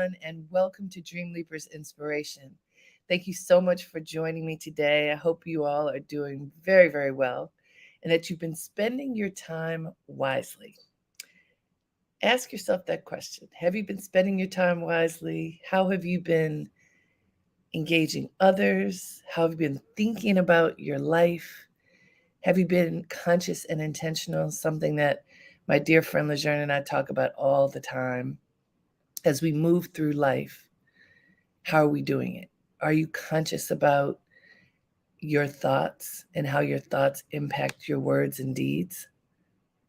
everyone, and welcome to Dreamleapers Inspiration. Thank you so much for joining me today. I hope you all are doing very, very well and that you've been spending your time wisely. Ask yourself that question. Have you been spending your time wisely? How have you been engaging others? How have you been thinking about your life? Have you been conscious and intentional? Something that my dear friend Lejeune and I talk about all the time. As we move through life, how are we doing it? Are you conscious about your thoughts and how your thoughts impact your words and deeds?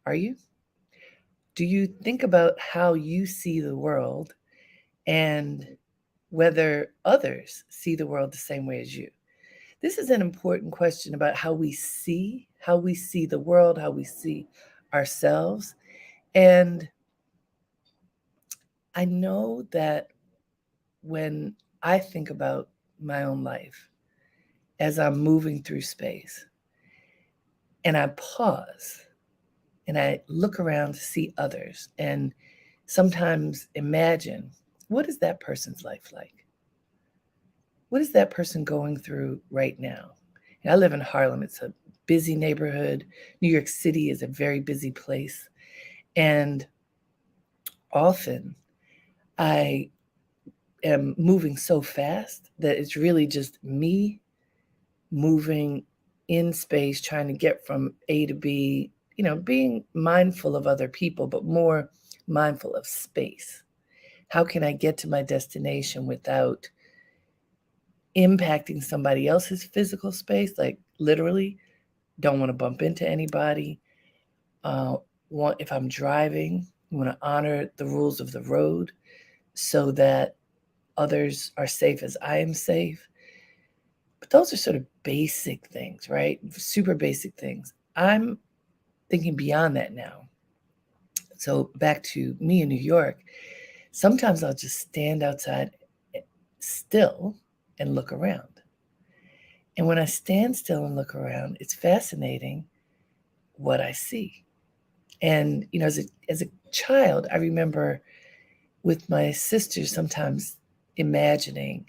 Are you? Do you think about how you see the world and whether others see the world the same way as you? This is an important question about how we see the world, how we see ourselves. And I know that when I think about my own life as I'm moving through space and I pause and I look around to see others and sometimes imagine, what is that person's life like? What is that person going through right now? And I live in Harlem. It's a busy neighborhood. New York City is a very busy place. And often I am moving so fast that it's really just me moving in space, trying to get from A to B, being mindful of other people, but more mindful of space. How can I get to my destination without impacting somebody else's physical space? Like literally, don't want to bump into anybody. Uh, if I'm driving, you want to honor the rules of the road so that others are safe as I am safe. But those are sort of basic things, right? Super basic things. I'm thinking beyond that now. So back to me in New York, sometimes I'll just stand outside still and look around. And when I stand still and look around, it's fascinating what I see. And as a child, I remember with my sisters sometimes imagining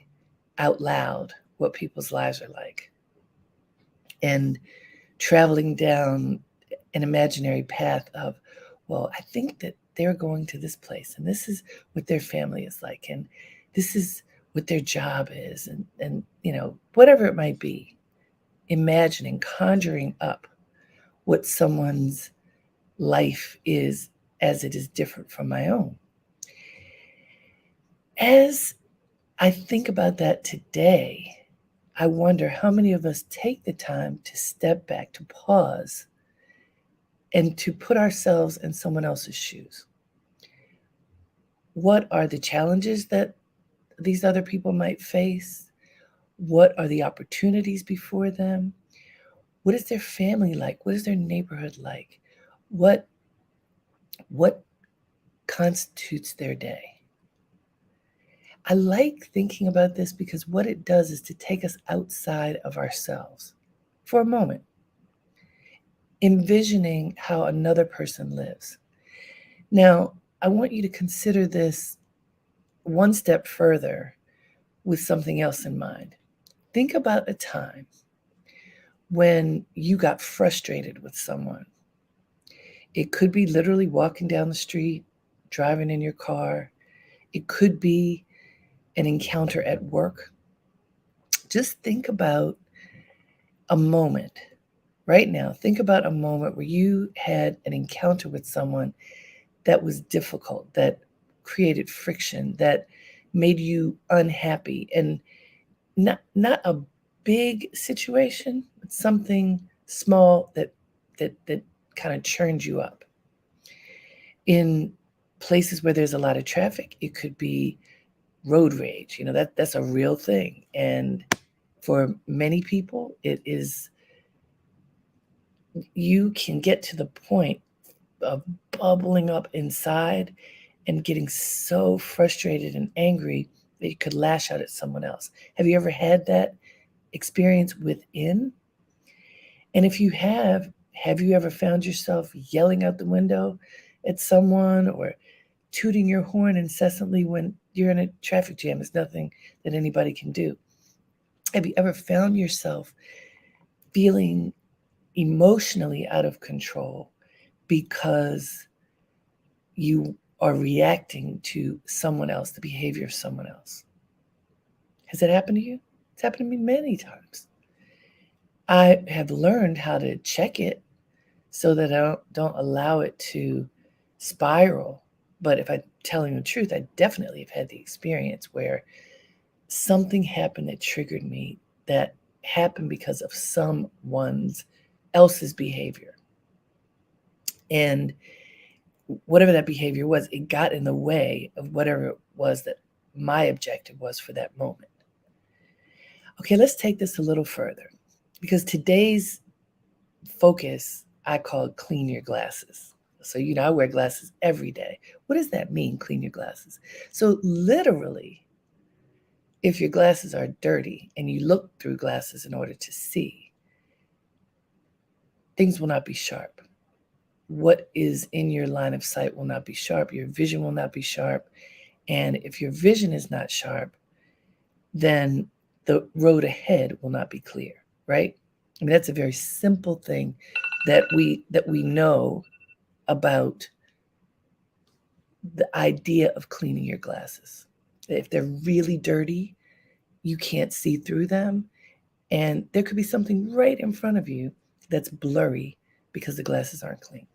out loud what people's lives are like and traveling down an imaginary path of, well, I think that they're going to this place and this is what their family is like and this is what their job is and whatever it might be, imagining, conjuring up what someone's life is as it is different from my own. As I think about that today, I wonder how many of us take the time to step back, to pause, and to put ourselves in someone else's shoes. What are the challenges that these other people might face? What are the opportunities before them? What is their family like? What is their neighborhood like? What what constitutes their day? I like thinking about this because what it does is to take us outside of ourselves for a moment, envisioning how another person lives. Now, I want you to consider this one step further with something else in mind. Think about a time when you got frustrated with someone. It could be literally walking down the street, driving in your car. It could be an encounter at work. Just think about a moment right now. Think about a moment where you had an encounter with someone that was difficult, that created friction, that made you unhappy, and not a big situation, but something small that kind of churned you up. In places where there's a lot of traffic, it could be road rage. That's a real thing. And for many people, it is, you can get to the point of bubbling up inside and getting so frustrated and angry that you could lash out at someone else. Have you ever had that experience within? And if you have you ever found yourself yelling out the window at someone or tooting your horn incessantly when you're in a traffic jam is nothing that anybody can do. Have you ever found yourself feeling emotionally out of control because you are reacting to someone else, the behavior of someone else? Has that happened to you? It's happened to me many times. I have learned how to check it so that I don't allow it to spiral. But if I'm telling the truth, I definitely have had the experience where something happened that triggered me, that happened because of someone's else's behavior. And whatever that behavior was, it got in the way of whatever it was that my objective was for that moment. Okay, let's take this a little further, because today's focus, I call it clean your glasses. So, I wear glasses every day. What does that mean, clean your glasses? So literally, if your glasses are dirty and you look through glasses in order to see, things will not be sharp. What is in your line of sight will not be sharp. Your vision will not be sharp. And if your vision is not sharp, then the road ahead will not be clear, right? I mean, that's a very simple thing that we know about the idea of cleaning your glasses. If they're really dirty, you can't see through them, and there could be something right in front of you that's blurry because the glasses aren't clean.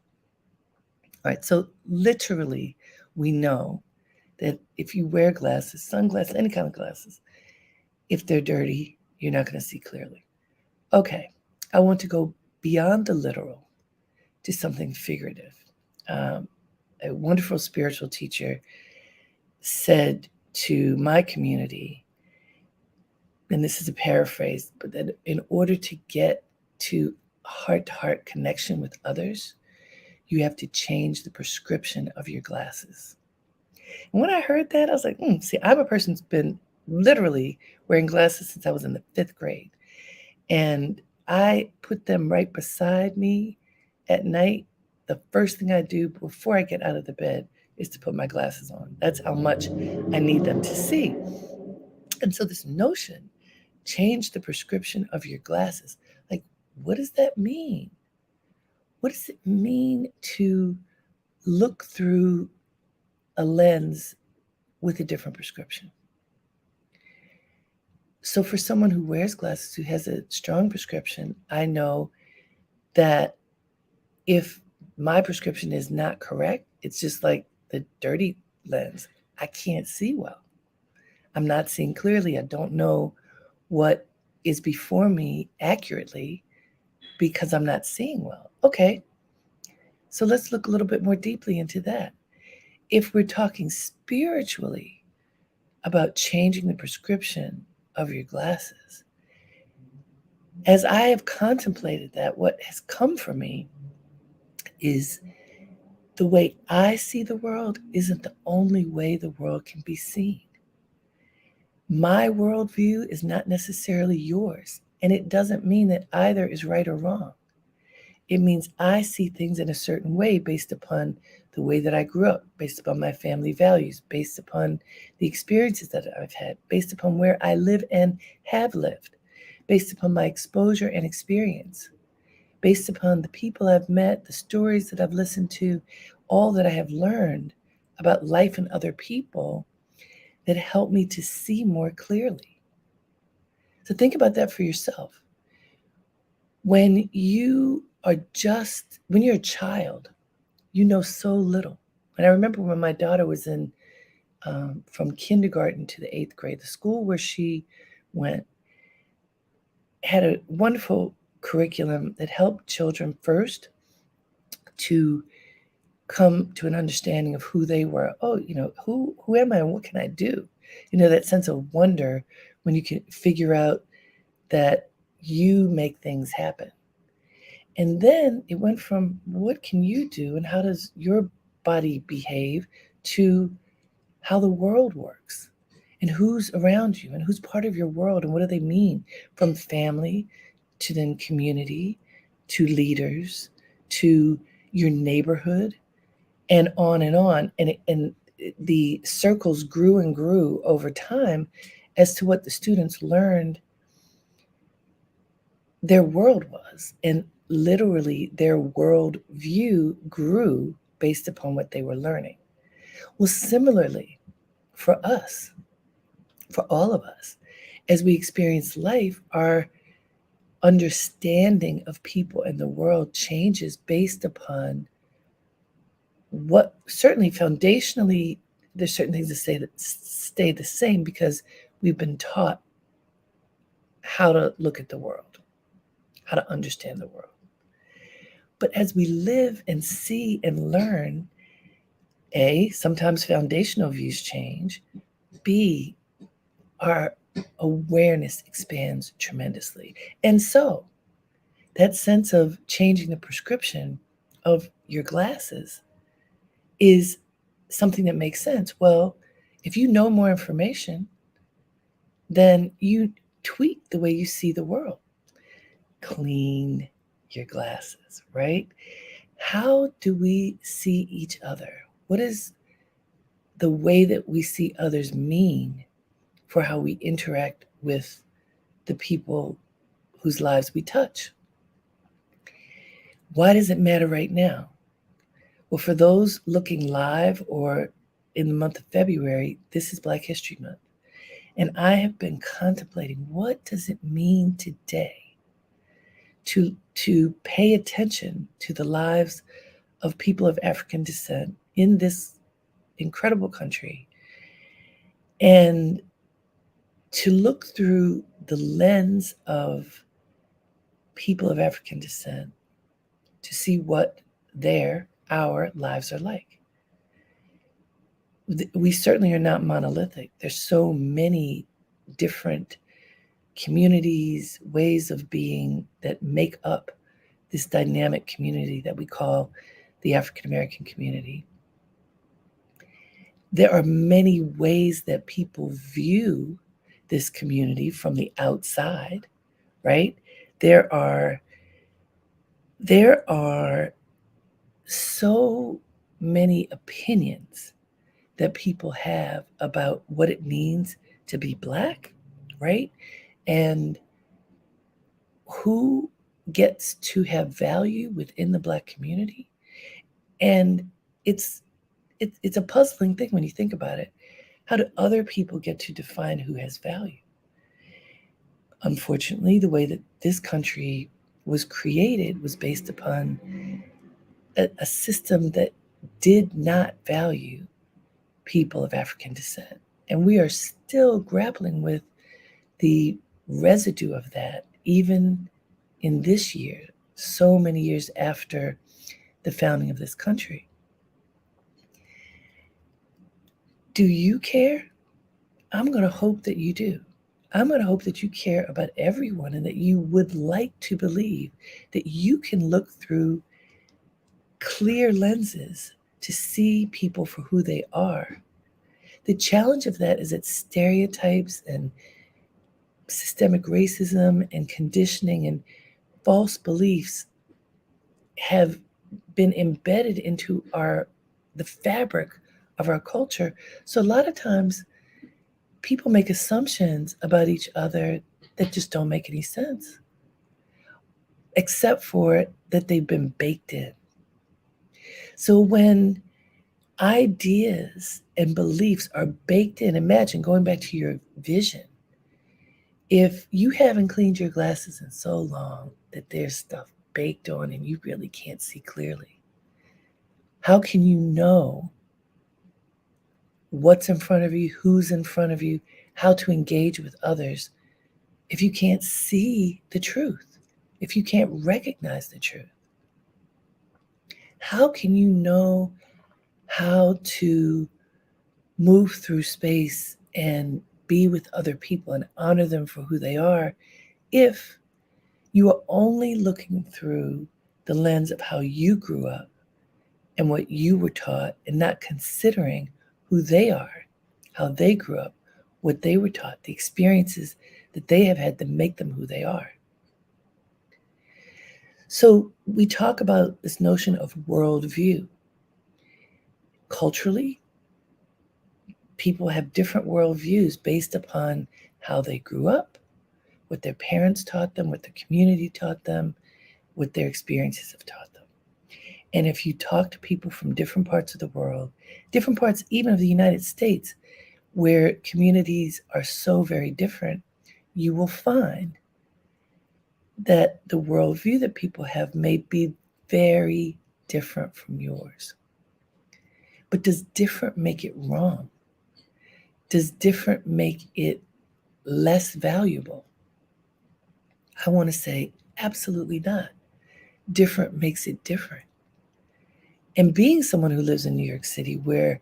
All right, so literally, we know that if you wear glasses, sunglasses, any kind of glasses, if they're dirty, you're not going to see clearly. Okay, I want to go beyond the literal to something figurative. A wonderful spiritual teacher said to my community, and this is a paraphrase, but that in order to get to heart-to-heart connection with others, you have to change the prescription of your glasses. And when I heard that, I was like, see, I'm a person who's been literally wearing glasses since I was in the 5th grade. And I put them right beside me at night. The first thing I do before I get out of the bed is to put my glasses on. That's how much I need them to see. And so this notion, change the prescription of your glasses. Like, what does that mean? What does it mean to look through a lens with a different prescription? So for someone who wears glasses, who has a strong prescription, I know that if my prescription is not correct, it's just like the dirty lens. I can't see well. I'm not seeing clearly. I don't know what is before me accurately because I'm not seeing well. Okay, so let's look a little bit more deeply into that. If we're talking spiritually about changing the prescription of your glasses, as I have contemplated that, what has come for me is the way I see the world isn't the only way the world can be seen. My worldview is not necessarily yours, and it doesn't mean that either is right or wrong. It means I see things in a certain way based upon the way that I grew up, based upon my family values, based upon the experiences that I've had, based upon where I live and have lived, based upon my exposure and experience, based upon the people I've met, the stories that I've listened to, all that I have learned about life and other people that help me to see more clearly. So think about that for yourself. When you're a child, you know so little. And I remember when my daughter was in from kindergarten to the 8th grade, the school where she went had a wonderful curriculum that helped children first to come to an understanding of who they were. Oh, who am I and what can I do? That sense of wonder when you can figure out that you make things happen. And then it went from what can you do and how does your body behave to how the world works and who's around you and who's part of your world and what do they mean, from family to then community to leaders to your neighborhood and on and on. And the circles grew and grew over time as to what the students learned their world was. And literally, their world view grew based upon what they were learning. Well, similarly, for us, for all of us, as we experience life, our understanding of people and the world changes based upon what certainly foundationally there's certain things that stay the same because we've been taught how to look at the world, how to understand the world. But as we live and see and learn, A, sometimes foundational views change. B, our awareness expands tremendously. And so that sense of changing the prescription of your glasses is something that makes sense. Well, if you know more information, then you tweak the way you see the world. Clean your glasses, right? How do we see each other? What does the way that we see others mean for how we interact with the people whose lives we touch? Why does it matter right now? Well, for those looking live or in the month of February, this is Black History Month. And I have been contemplating what does it mean today to pay attention to the lives of people of African descent in this incredible country and to look through the lens of people of African descent to see what our lives are like. We certainly are not monolithic. There's so many different communities, ways of being that make up this dynamic community that we call the African American community. There are many ways that people view this community from the outside, right? There are so many opinions that people have about what it means to be Black, right? And who gets to have value within the Black community. And it's it's a puzzling thing when you think about it. How do other people get to define who has value? Unfortunately, the way that this country was created was based upon a system that did not value people of African descent. And we are still grappling with the residue of that, even in this year, so many years after the founding of this country. Do you care? I'm going to hope that you do. I'm going to hope that you care about everyone and that you would like to believe that you can look through clear lenses to see people for who they are. The challenge of that is that stereotypes and systemic racism and conditioning and false beliefs have been embedded into the fabric of our culture. So a lot of times people make assumptions about each other that just don't make any sense, except for that they've been baked in. So when ideas and beliefs are baked in, imagine going back to your vision. If you haven't cleaned your glasses in so long that there's stuff baked on and you really can't see clearly, how can you know what's in front of you, who's in front of you, how to engage with others if you can't see the truth, if you can't recognize the truth? How can you know how to move through space and be with other people and honor them for who they are if you are only looking through the lens of how you grew up and what you were taught and not considering who they are, how they grew up, what they were taught, the experiences that they have had to make them who they are? So we talk about this notion of worldview. Culturally, People have different worldviews based upon how they grew up, what their parents taught them, what the community taught them, what their experiences have taught them. And if you talk to people from different parts of the world, different parts even of the United States, where communities are so very different, you will find that the worldview that people have may be very different from yours. But does different make it wrong? Does different make it less valuable? I want to say absolutely not. Different makes it different. And being someone who lives in New York City, where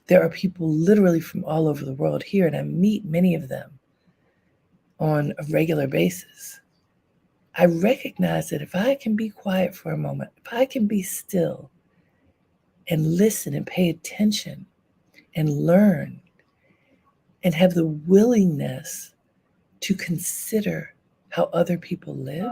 there are people literally from all over the world here, and I meet many of them on a regular basis, I recognize that if I can be quiet for a moment, if I can be still and listen and pay attention and learn and have the willingness to consider how other people live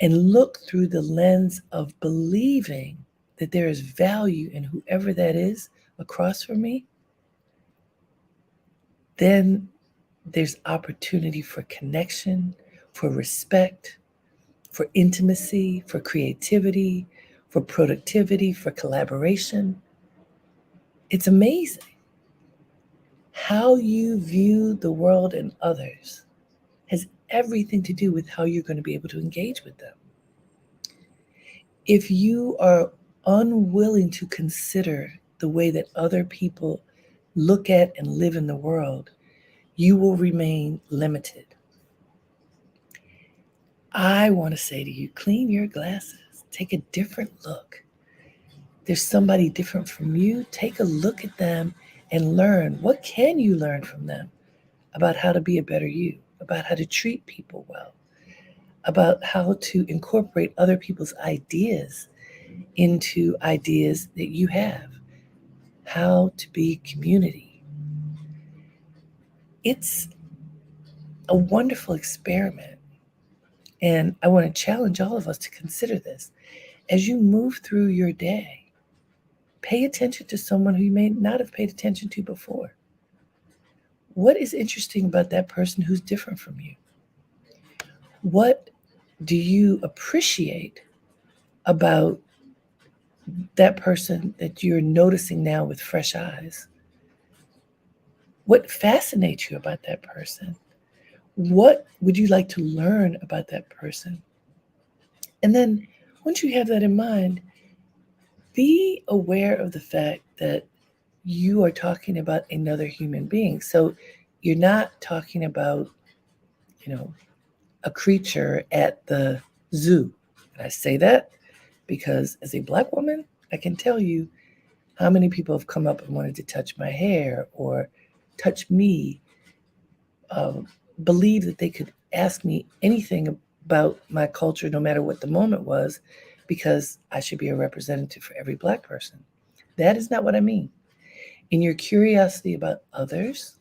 and look through the lens of believing that there is value in whoever that is across from me, then there's opportunity for connection, for respect, for intimacy, for creativity, for productivity, for collaboration. It's amazing. How you view the world and others has everything to do with how you're going to be able to engage with them. If you are unwilling to consider the way that other people look at and live in the world, you will remain limited. I want to say to you, clean your glasses, take a different look. There's somebody different from you. Take a look at them and learn. What can you learn from them about how to be a better you, about how to treat people well, about how to incorporate other people's ideas into ideas that you have, how to be community. It's a wonderful experiment. And I want to challenge all of us to consider this. As you move through your day, pay attention to someone who you may not have paid attention to before. What is interesting about that person who's different from you? What do you appreciate about that person that you're noticing now with fresh eyes? What fascinates you about that person? What would you like to learn about that person? And then once you have that in mind, be aware of the fact that you are talking about another human being. So you're not talking about, a creature at the zoo. And I say that because as a Black woman, I can tell you how many people have come up and wanted to touch my hair or touch me, believe that they could ask me anything about my culture, no matter what the moment was, because I should be a representative for every Black person. That is not what I mean. In your curiosity about others,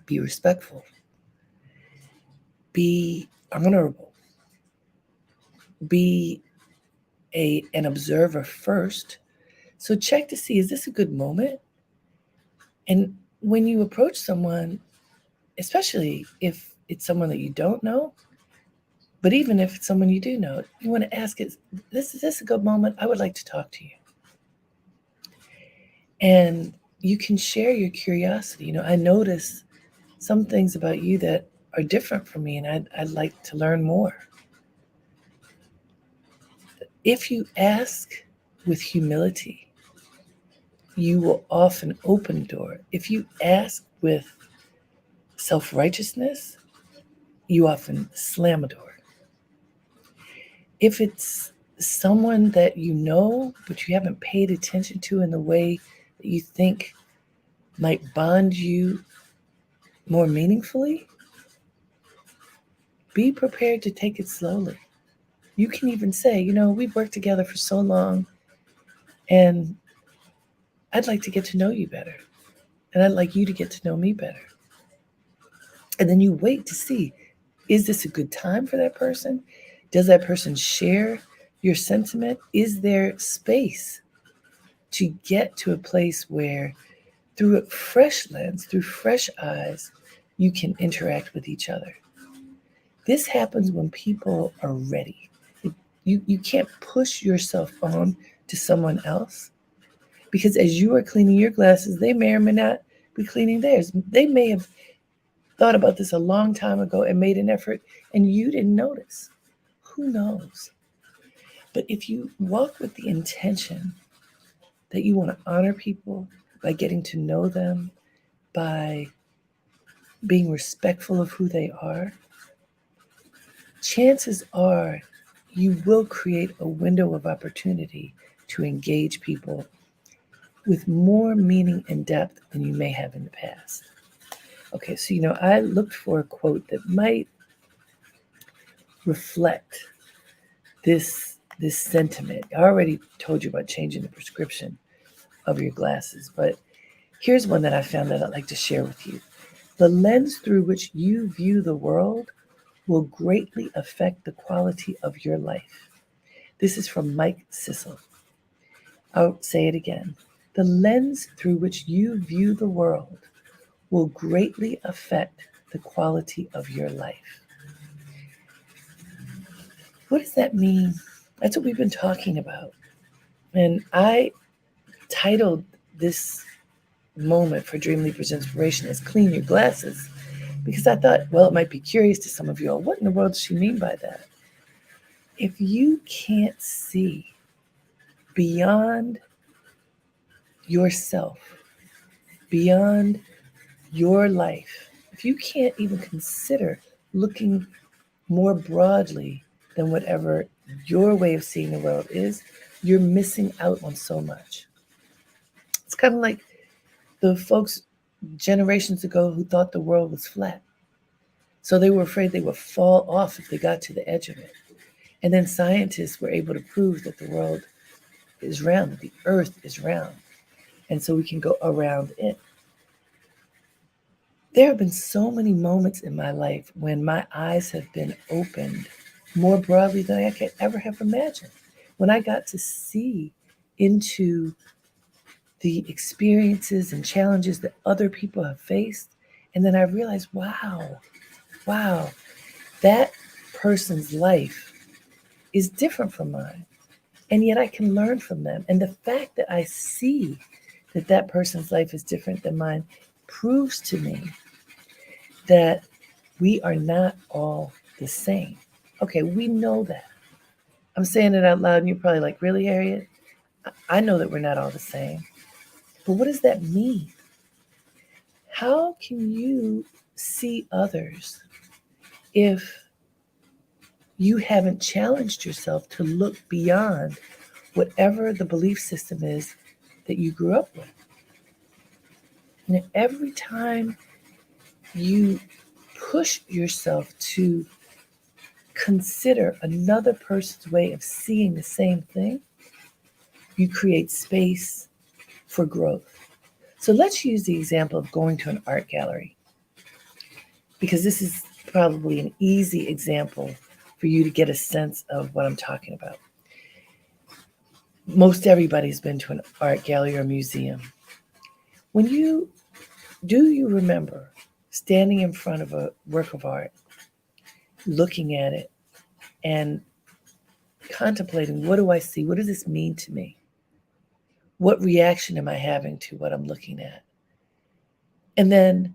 be respectful, be honorable, be an observer first. So check to see, is this a good moment? And when you approach someone, especially if it's someone that you don't know, but even if it's someone you do know, you want to ask, is this a good moment? I would like to talk to you. And you can share your curiosity. I notice some things about you that are different from me, and I'd like to learn more. If you ask with humility, you will often open a door. If you ask with self-righteousness, you often slam a door. If it's someone that you know, but you haven't paid attention to in the way that you think might bond you more meaningfully, be prepared to take it slowly. You can even say, we've worked together for so long, and I'd like to get to know you better. And I'd like you to get to know me better. And then you wait to see, is this a good time for that person? Does that person share your sentiment? Is there space to get to a place where through a fresh lens, through fresh eyes, you can interact with each other. This happens when people are ready. You can't push yourself on to someone else because as you are cleaning your glasses, they may or may not be cleaning theirs. They may have thought about this a long time ago and made an effort and you didn't notice. Who knows? But if you walk with the intention that you want to honor people by getting to know them, by being respectful of who they are, chances are you will create a window of opportunity to engage people with more meaning and depth than you may have in the past. Okay, so I looked for a quote that might reflect this sentiment. I already told you about changing the prescription of your glasses, but here's one that I found that I'd like to share with you. The lens through which you view the world will greatly affect the quality of your life. This is from Mike Sissel. I'll say it again. The lens through which you view the world will greatly affect the quality of your life. What does that mean? That's what we've been talking about. And I titled this moment for Dreamleapers Inspiration as Clean Your Glasses because I thought, well, it might be curious to some of you all. What in the world does she mean by that? If you can't see beyond yourself, beyond your life, if you can't even consider looking more broadly than whatever your way of seeing the world is, you're missing out on so much. It's kind of like the folks generations ago who thought the world was flat. So they were afraid they would fall off if they got to the edge of it. And then scientists were able to prove that the world is round, that the earth is round. And so we can go around it. There have been so many moments in my life when my eyes have been opened more broadly than I could ever have imagined. When I got to see into the experiences and challenges that other people have faced, and then I realized, wow, that person's life is different from mine. And yet I can learn from them. And the fact that I see that that person's life is different than mine proves to me that we are not all the same. Okay, we know that. I'm saying it out loud and you're probably like, really, Harriet? I know that we're not all the same. But what does that mean? How can you see others if you haven't challenged yourself to look beyond whatever the belief system is that you grew up with? And every time you push yourself to consider another person's way of seeing the same thing, you create space for growth. So let's use the example of going to an art gallery, because this is probably an easy example for you to get a sense of what I'm talking about. Most everybody's been to an art gallery or museum. Do you remember standing in front of a work of art, looking at it, and contemplating, what do I see? What does this mean to me? What reaction am I having to what I'm looking at? And then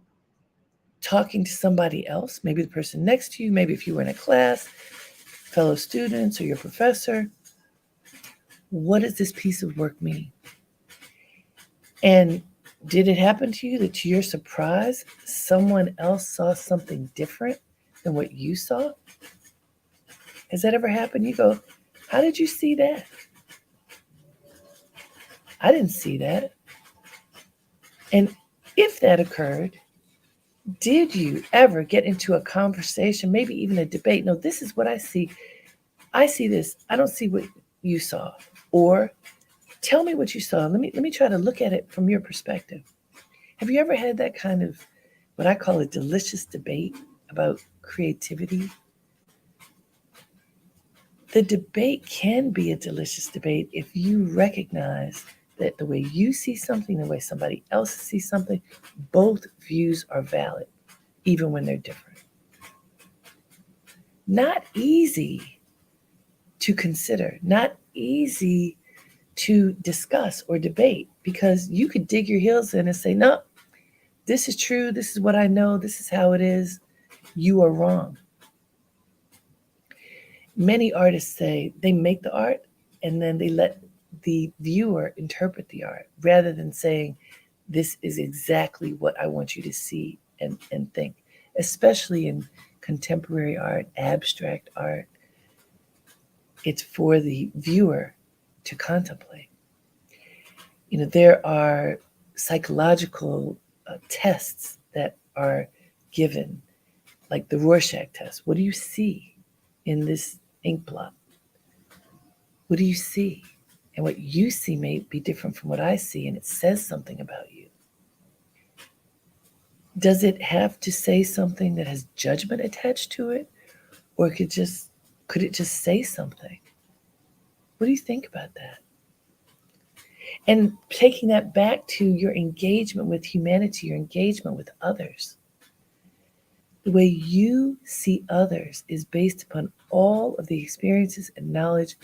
talking to somebody else, maybe the person next to you, maybe if you were in a class, fellow students or your professor, what does this piece of work mean? And did it happen to you that to your surprise, someone else saw something different than what you saw? Has that ever happened? You go, how did you see that? I didn't see that. And if that occurred, did you ever get into a conversation, maybe even a debate? No, this is what I see. I see this. I don't see what you saw. Or tell me what you saw. Let me try to look at it from your perspective. Have you ever had that kind of what I call a delicious debate about creativity? The debate can be a delicious debate if you recognize that the way you see something, the way somebody else sees something, both views are valid, even when they're different. Not easy to consider, not easy to discuss or debate, because you could dig your heels in and say, no, this is true, this is what I know, this is how it is, you are wrong. Many artists say they make the art and then they let the viewer interpret the art rather than saying, this is exactly what I want you to see and think, especially in contemporary art, abstract art. It's for the viewer to contemplate. There are psychological tests that are given, like the Rorschach test. What do you see in this ink blot? What do you see? And what you see may be different from what I see, and it says something about you. Does it have to say something that has judgment attached to it? Or could it just say something? What do you think about that? And taking that back to your engagement with humanity, your engagement with others. The way you see others is based upon all of the experiences and knowledge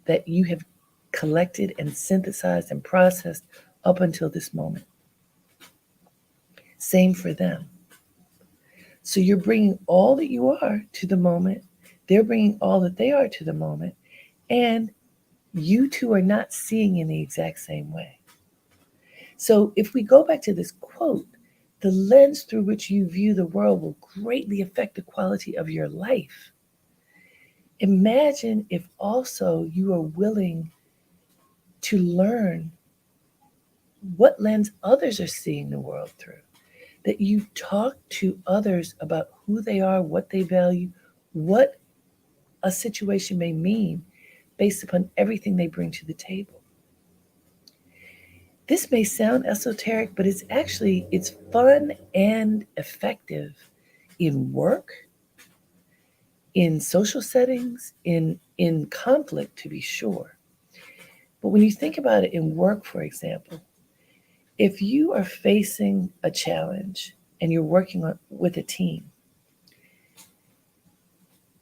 that you have collected and synthesized and processed up until this moment. Same for them. So you're bringing all that you are to the moment. They're bringing all that they are to the moment. And you two are not seeing in the exact same way. So if we go back to this quote, the lens through which you view the world will greatly affect the quality of your life. Imagine if also you are willing to learn what lens others are seeing the world through, that you talk to others about who they are, what they value, what a situation may mean based upon everything they bring to the table. This may sound esoteric, but it's fun and effective in work, in social settings, in conflict, to be sure. But when you think about it in work, for example, if you are facing a challenge and you're working with a team,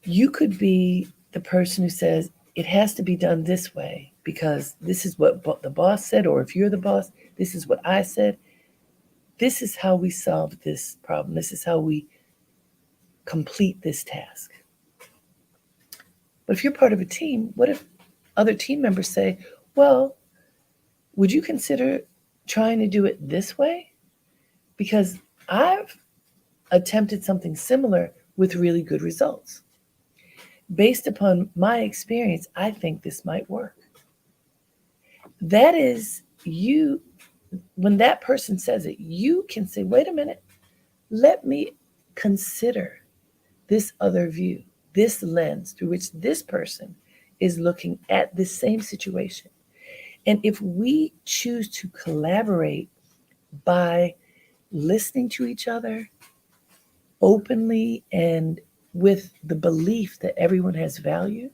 you could be the person who says, it has to be done this way because this is what the boss said, or if you're the boss, this is what I said. This is how we solve this problem. This is how we complete this task. But if you're part of a team, what if other team members say, well, would you consider trying to do it this way? Because I've attempted something similar with really good results. Based upon my experience, I think this might work. That is you, when that person says it, you can say, wait a minute, let me consider this other view, this lens through which this person is looking at this same situation. And if we choose to collaborate by listening to each other openly and with the belief that everyone has value,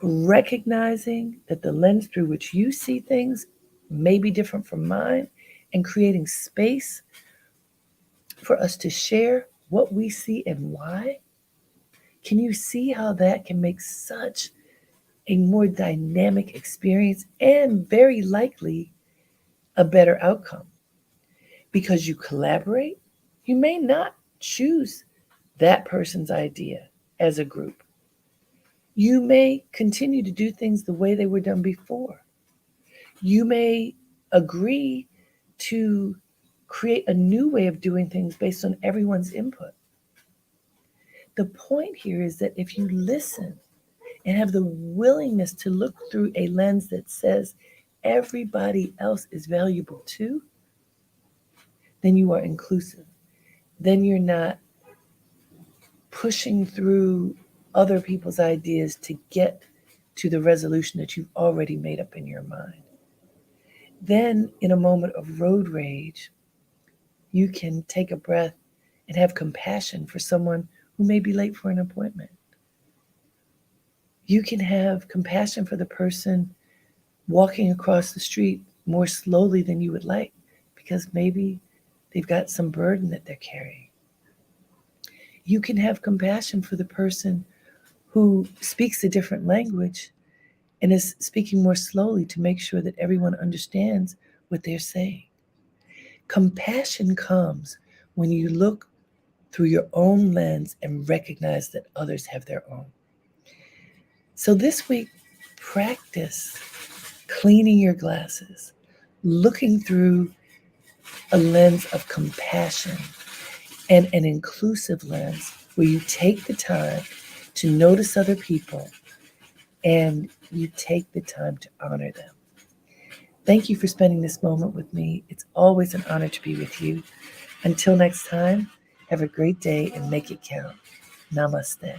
recognizing that the lens through which you see things may be different from mine, and creating space for us to share what we see and why, can you see how that can make such a more dynamic experience and very likely a better outcome? Because you collaborate, you may not choose that person's idea as a group. You may continue to do things the way they were done before. You may agree to create a new way of doing things based on everyone's input. The point here is that if you listen and have the willingness to look through a lens that says everybody else is valuable too, then you are inclusive. Then you're not pushing through other people's ideas to get to the resolution that you've already made up in your mind. Then, in a moment of road rage, you can take a breath and have compassion for someone who may be late for an appointment. You can have compassion for the person walking across the street more slowly than you would like because maybe they've got some burden that they're carrying. You can have compassion for the person who speaks a different language and is speaking more slowly to make sure that everyone understands what they're saying. Compassion comes when you look through your own lens and recognize that others have their own. So this week, practice cleaning your glasses, looking through a lens of compassion and an inclusive lens where you take the time to notice other people and you take the time to honor them. Thank you for spending this moment with me. It's always an honor to be with you. Until next time, have a great day and make it count. Namaste.